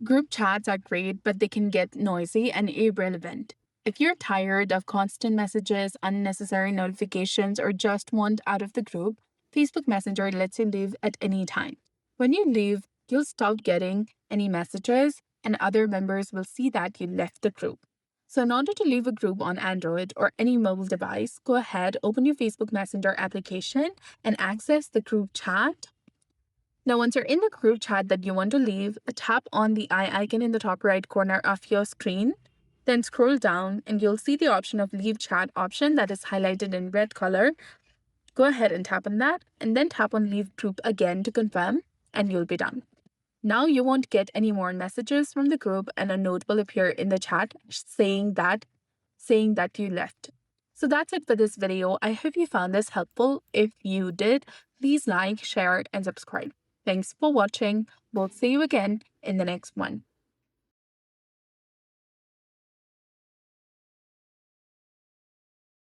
Group chats are great, but they can get noisy and irrelevant. If you're tired of constant messages, unnecessary notifications, or just want out of the group, Facebook Messenger lets you leave at any time. When you leave, you'll stop getting any messages, and other members will see that you left the group. So, in order to leave a group on Android or any mobile device, go ahead, open your Facebook Messenger application, and access the group chat. Now, once you're in the group chat that you want to leave, tap on the eye icon in the top right corner of your screen. Then scroll down and you'll see the option of Leave Chat option that is highlighted in red color. Go ahead and tap on that, and then tap on Leave Group again to confirm, and you'll be done. Now you won't get any more messages from the group, and a note will appear in the chat saying that you left. So that's it for this video. I hope you found this helpful. If you did, please like, share, and subscribe. Thanks for watching. We'll see you again in the next one.